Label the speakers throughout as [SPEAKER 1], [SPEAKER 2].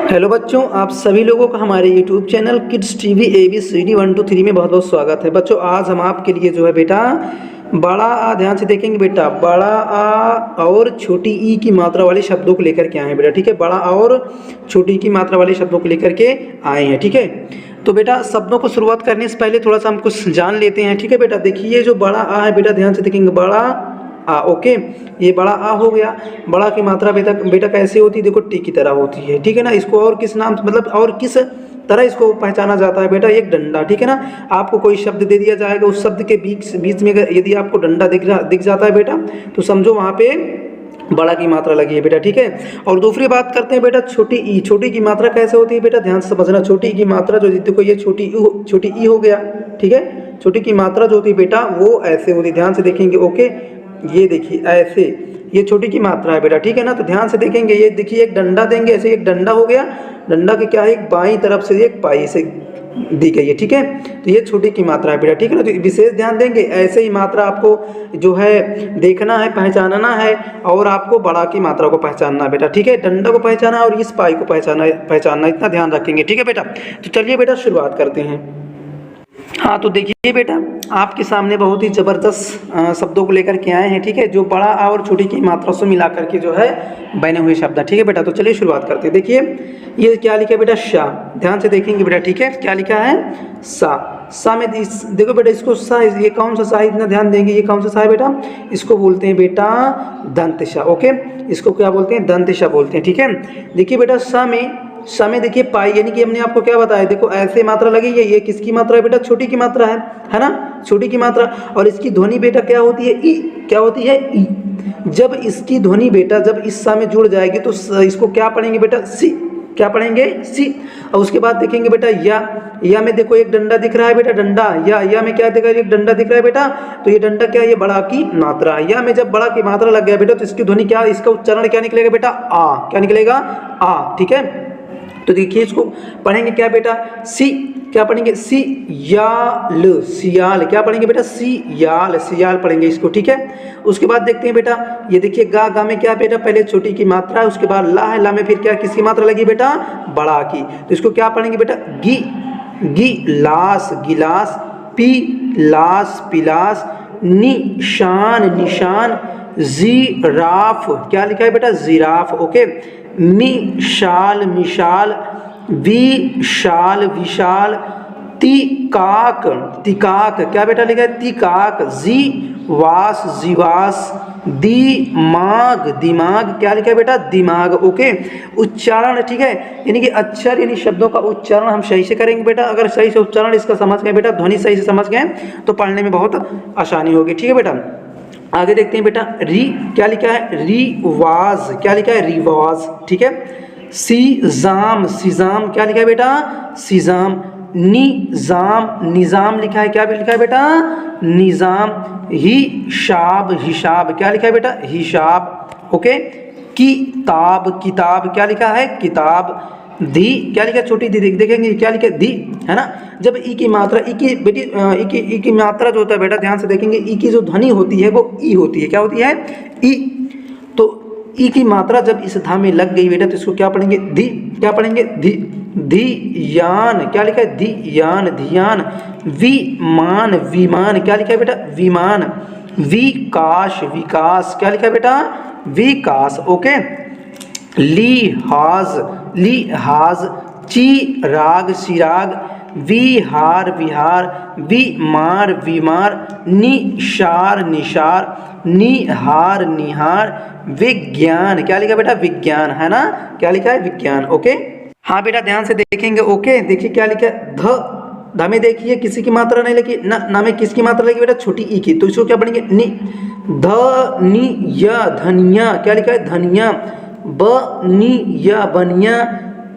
[SPEAKER 1] Hello बच्चों, आप सभी लोगों का हमारे YouTube channel kids TV ABCD 1 2 3 में बहुत बहुत स्वागत है। बच्चों, आज हम आपके लिए जो है बेटा बड़ा आ, ध्यान से देखेंगे बेटा, बड़ा आ और छोटी ई की मात्रा वाले शब्दों को लेकर के आए हैं बेटा। ठीक है, बड़ा आ और छोटी ई की मात्रा वाले शब्दों को लेकर के आए हैं। ठीक है, तो बेटा शब्दों को शुरुआत करने से पहले थोड़ा सा हम कुछ जान लेते हैं। ठीक है बेटा, देखिए जो बड़ा आ है बेटा, ध्यान से देखेंगे, बड़ा आ। ओके, ये बड़ा आ हो गया। बड़ा की मात्रा बेटा बेटा कैसे होती है? देखो, टी की तरह होती है। ठीक है ना, इसको और किस नाम, मतलब और किस तरह इसको पहचाना जाता है बेटा? एक डंडा। ठीक है ना, आपको कोई शब्द दे दिया जाएगा, उस शब्द के बीच बीच में यदि आपको डंडा दिख जाता है बेटा, तो समझो वहाँ पे बड़ा की मात्रा लगी है बेटा। ठीक है, और दूसरी बात करते हैं बेटा छोटी ई। छोटी की मात्रा कैसे होती है बेटा? ध्यान से समझना। छोटी की मात्रा जो, देखो ये छोटी ई हो गया। ठीक है, छोटी की मात्रा जो होती है बेटा वो ऐसे होती है। ध्यान से देखेंगे। ओके, ये देखिए ऐसे, ये छोटी की मात्रा है बेटा। ठीक है ना, तो ध्यान से देखेंगे। ये देखिए एक डंडा देंगे, ऐसे एक डंडा हो गया। डंडा के क्या है, एक बाईं तरफ से एक पाई से दी गई है। ठीक है, तो ये छोटी की मात्रा है बेटा। ठीक है ना, तो विशेष ध्यान देंगे। ऐसे ही मात्रा आपको जो है देखना है, पहचानना है, और आपको बड़ा की मात्रा को पहचानना है बेटा। ठीक है, डंडा को पहचाना और इस पाई को पहचानना इतना ध्यान रखेंगे। ठीक है बेटा, तो चलिए बेटा शुरुआत करते हैं। हाँ, तो देखिए बेटा, आपके सामने बहुत ही ज़बरदस्त शब्दों को लेकर के आए हैं। ठीक है, जो बड़ा आ और छोटी की मात्रा से मिला करके जो है बने हुए शब्द है। ठीक है बेटा, तो चलिए शुरुआत करते हैं। देखिए ये क्या लिखा है बेटा? सा। ध्यान से देखेंगे बेटा। ठीक है, क्या लिखा है? सा। सा में देखो बेटा, इसको सा, ये कौन सा सा, इतना ध्यान देंगे। ये कौन सा सा है बेटा? इसको बोलते हैं बेटा दंत सा। ओके, इसको क्या बोलते हैं? दंत सा बोलते हैं। ठीक है, देखिए बेटा सा में देखिए पाई, यानी कि हमने आपको क्या बताया, देखो ऐसे मात्रा लगी है। ये किसकी मात्रा है बेटा? छोटी की मात्रा है ना, छोटी की मात्रा। और इसकी ध्वनि बेटा क्या होती है? ई। क्या होती है? ई। जब इसकी ध्वनि बेटा जब इस सा में जुड़ जाएगी तो इसको क्या पढ़ेंगे बेटा? सी। क्या पढ़ेंगे? सी। और उसके बाद देखेंगे बेटा या में देखो एक डंडा दिख रहा है बेटा, डंडा। या में क्या दिख रहा है? एक डंडा दिख रहा है बेटा। तो ये डंडा क्या है? ये बड़ा की मात्रा है। या में जब बड़ा की मात्रा लग गया बेटा, तो इसकी ध्वनि क्या, इसका उच्चारण क्या निकलेगा बेटा? आ। क्या निकलेगा? आ। ठीक है, तो देखिए इसको पढ़ेंगे क्या बेटा? सी। क्या पढ़ेंगे? सी याल, सियाल। क्या पढ़ेंगे बेटा? सी याल, सियाल पढ़ेंगे इसको। ठीक है, उसके बाद देखते हैं बेटा, ये देखिए गा में क्या बेटा? पहले छोटी की मात्रा है, उसके बाद ला है। ला में फिर क्या, किसकी मात्रा लगी बेटा? बड़ा की। तो इसको क्या पढ़ेंगे बेटा? गिलास, गिलास। पी लास, पिलास। निशान, निशान। जीराफ। क्या लिखा है बेटा? जीराफ। ओके, मिशाल, मिशाल। विशाल, विशाल। तिकाक, तिकाक। क्या बेटा लिखा है? तिकाक। जीवास, जीवास। दिमाग, दिमाग। क्या लिखा है बेटा? दिमाग। ओके, उच्चारण। ठीक है, यानी कि अक्षर यानी शब्दों का उच्चारण हम सही से करेंगे बेटा। अगर सही से उच्चारण इसका समझ गए बेटा, ध्वनि सही से समझ गए, तो पढ़ने में बहुत आसानी होगी। ठीक है बेटा, आगे देखते हैं बेटा। री। क्या लिखा है? रिवाज। क्या लिखा है? रिवाज। ठीक है, सीजाम, सीजाम। क्या लिखा है बेटा? सीजाम। निजाम, निजाम लिखा है। क्या लिखा है बेटा? निजाम। हिसाब, हिसाब। क्या लिखा है बेटा? हिसाब। ओके, किताब, किताब। क्या लिखा है? किताब। धी। क्या लिखा है? छोटी धी। देखेंगे क्या लिखा है? धी, है ना। जब ई की मात्रा, ई की बेटी, ई की मात्रा जो होता है बेटा, ध्यान से देखेंगे, ई की जो ध्वनि होती है वो ई होती है। क्या होती है? ई। तो ई की मात्रा जब इस धा में लग गई बेटा, तो इसको क्या पढ़ेंगे? धी। क्या पढ़ेंगे? धी। धियान। क्या लिखा है? धियान, धियान। विमान, विमान। क्या लिखा है बेटा? विमान। विकास, विकास। क्या लिखा है बेटा? विकास। ओके, लिहाज, लिहाज। चिराग, चिराग। विहार, विहार। विमार, विमार। निशार, निशार। निहार, निहार। विज्ञान। क्या लिखा बेटा? विज्ञान, है ना। क्या लिखा है? विज्ञान। ओके, हाँ बेटा ध्यान से देखेंगे। ओके, देखिए क्या लिखा है? ध में देखिए किसी की मात्रा नहीं लगी, ना में किसकी मात्रा लगी बेटा? छोटी ई की। तो इसको क्या पढ़ेंगे? नि। धनिया, धनिया। क्या लिखा है? धनिया। बनिया, बनिया।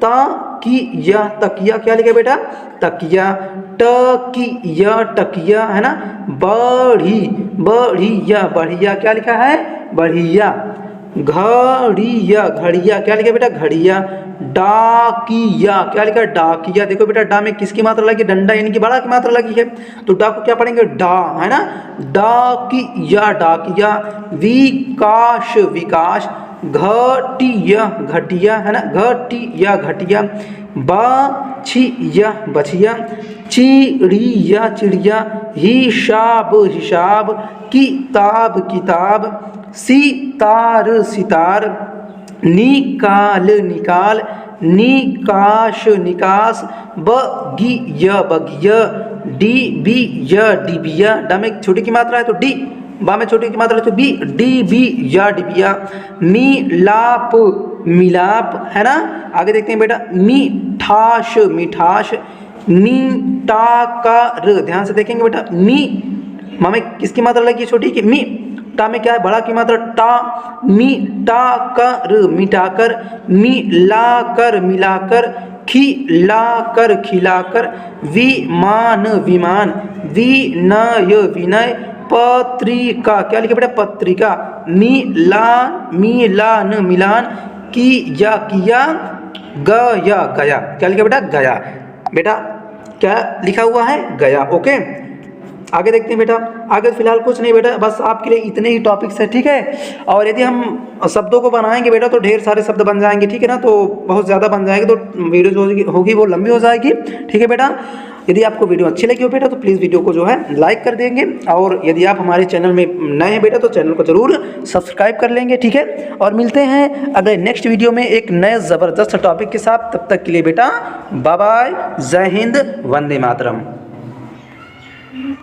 [SPEAKER 1] तकिया, तकिया। क्या लिखा है बेटा? तकिया। टकिया, टकिया, है ना। बढ़ी, बढ़िया, बढ़िया। क्या लिखा है? बढ़िया। घड़िया, घड़िया। क्या लिखा है बेटा? घड़िया। डाकिया। क्या लिखा है? डाकिया। देखो बेटा, डा में किसकी मात्रा लगी? डंडा यानी कि बड़ा की मात्रा लगी है, तो डा को क्या पढ़ेंगे? डा, है ना। डाकिया, डाकिया। विकास, विकास। घटिया घटिया है ना, घटिया घटिया। बाछिया बछिया। चिड़िया चिड़िया। हिसाब हिसाब। किताब किताब। सितार सितार। निकाल निकाल। निकाश निकास। बगिया बगिया। डिबिया डिबिया। डा में छोटी की मात्रा है तो डी, बा में छोटी की मात्रा है तो बी, डिबिया डिबिया। मिलाप मिलाप है ना। आगे देखते हैं बेटा, मिठास मिठास। मीटाकर, ध्यान से देखेंगे बेटा, मी मा में किसकी मात्रा लगी है छोटी की, मी। टा में क्या है बड़ा की मात्रा टा। मिटाकर मिटाकर। मिलाकर मिलाकर। खिलाकर खिलाकर। विमान विमान। विनय विनय। पत्रिका, क्या लिखे बेटा, पत्रिका। मिलान मिलान मिलान। किया किया। गया गया, क्या लिखा बेटा, गया। बेटा क्या लिखा हुआ है, गया। ओके, आगे देखते हैं बेटा। आगे फिलहाल कुछ नहीं बेटा, बस आपके लिए इतने ही टॉपिक्स है, ठीक है। और यदि हम शब्दों को बनाएंगे बेटा तो ढेर सारे शब्द बन जाएंगे, ठीक है ना। तो बहुत ज़्यादा बन जाएंगे तो वीडियो जो होगी वो लंबी हो जाएगी, ठीक है बेटा। यदि आपको वीडियो अच्छी लगी हो बेटा तो प्लीज़ वीडियो को जो है लाइक कर देंगे, और यदि आप हमारे चैनल में नए हैं बेटा तो चैनल को ज़रूर सब्सक्राइब कर लेंगे, ठीक है। और मिलते हैं अगले नेक्स्ट वीडियो में एक नए ज़बरदस्त टॉपिक के साथ। तब तक के लिए बेटा बाय बाय, जय हिंद, वंदे मातरम।